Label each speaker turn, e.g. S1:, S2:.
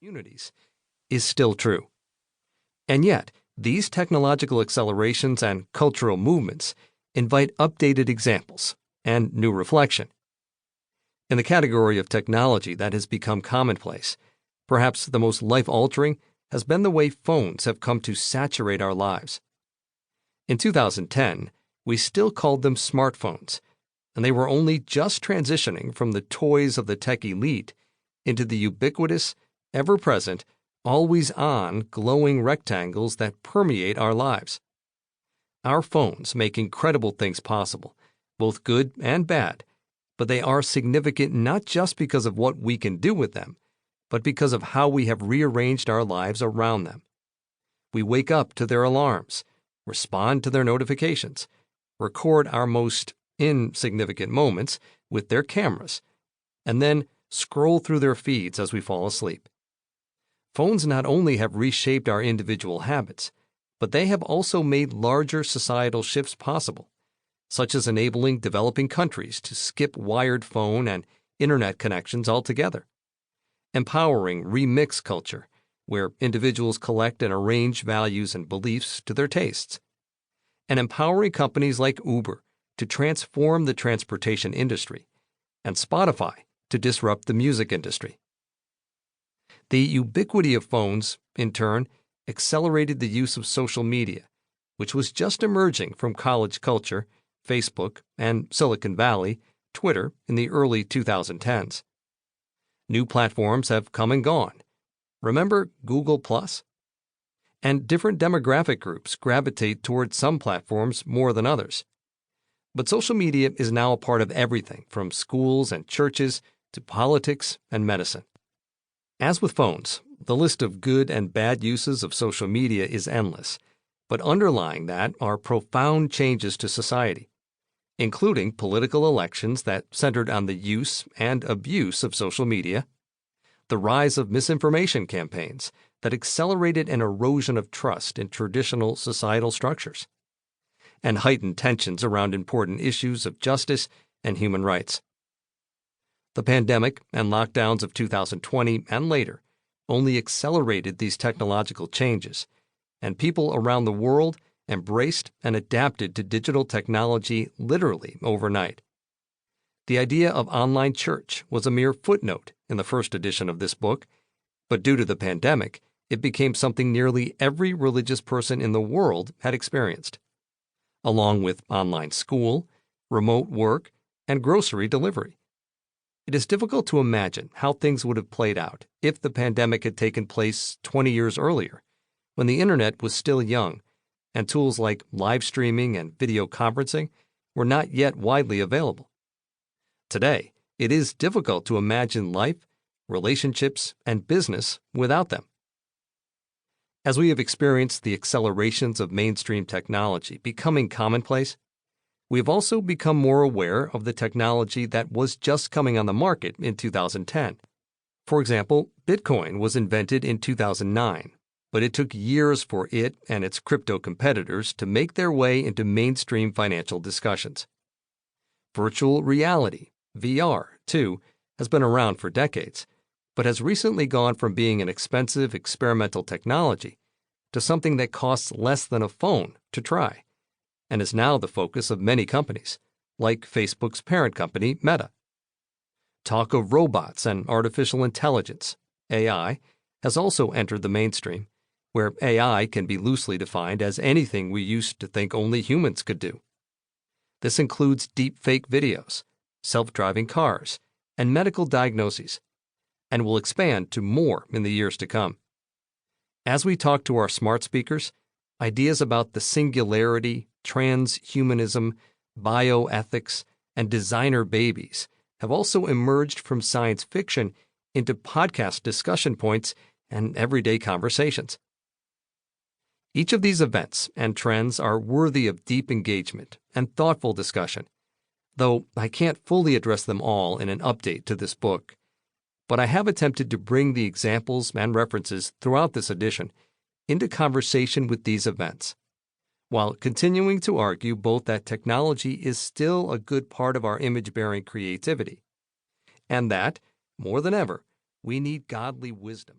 S1: communities is still true. And yet, these technological accelerations and cultural movements invite updated examples and new reflection. In the category of technology that has become commonplace, perhaps the most life-altering has been the way phones have come to saturate our lives. In 2010, we still called them smartphones, and they were only just transitioning from the toys of the tech elite into the ubiquitous, ever-present, always-on, glowing rectangles that permeate our lives. Our phones make incredible things possible, both good and bad, but they are significant not just because of what we can do with them, but because of how we have rearranged our lives around them. We wake up to their alarms, respond to their notifications, record our most insignificant moments with their cameras, and then scroll through their feeds as we fall asleep. Phones not only have reshaped our individual habits, but they have also made larger societal shifts possible, such as enabling developing countries to skip wired phone and internet connections altogether, empowering remix culture, where individuals collect and arrange values and beliefs to their tastes, and empowering companies like Uber to transform the transportation industry, and Spotify to disrupt the music industry. The ubiquity of phones, in turn, accelerated the use of social media, which was just emerging from college culture, Facebook, and Silicon Valley, Twitter in the early 2010s. New platforms have come and gone. Remember Google+? And different demographic groups gravitate toward some platforms more than others. But social media is now a part of everything from schools and churches to politics and medicine. As with phones, the list of good and bad uses of social media is endless, but underlying that are profound changes to society, including political elections that centered on the use and abuse of social media, the rise of misinformation campaigns that accelerated an erosion of trust in traditional societal structures, and heightened tensions around important issues of justice and human rights. The pandemic and lockdowns of 2020 and later only accelerated these technological changes, and people around the world embraced and adapted to digital technology literally overnight. The idea of online church was a mere footnote in the first edition of this book, but due to the pandemic, it became something nearly every religious person in the world had experienced, along with online school, remote work, and grocery delivery. It is difficult to imagine how things would have played out if the pandemic had taken place 20 years earlier, when the internet was still young, and tools like live streaming and video conferencing were not yet widely available. Today, it is difficult to imagine life, relationships, and business without them. As we have experienced the accelerations of mainstream technology becoming commonplace, we have also become more aware of the technology that was just coming on the market in 2010. For example, Bitcoin was invented in 2009, but it took years for it and its crypto competitors to make their way into mainstream financial discussions. Virtual reality, VR, too, has been around for decades, but has recently gone from being an expensive experimental technology to something that costs less than a phone to try, and is now the focus of many companies, like Facebook's parent company, Meta. Talk of robots and artificial intelligence, AI, has also entered the mainstream, where AI can be loosely defined as anything we used to think only humans could do. This includes deepfake videos, self-driving cars, and medical diagnoses, and will expand to more in the years to come. As we talk to our smart speakers, ideas about the singularity, transhumanism, bioethics, and designer babies have also emerged from science fiction into podcast discussion points and everyday conversations. Each of these events and trends are worthy of deep engagement and thoughtful discussion, though I can't fully address them all in an update to this book. But I have attempted to bring the examples and references throughout this edition into conversation with these events, while continuing to argue both that technology is still a good part of our image-bearing creativity, and that, more than ever, we need godly wisdom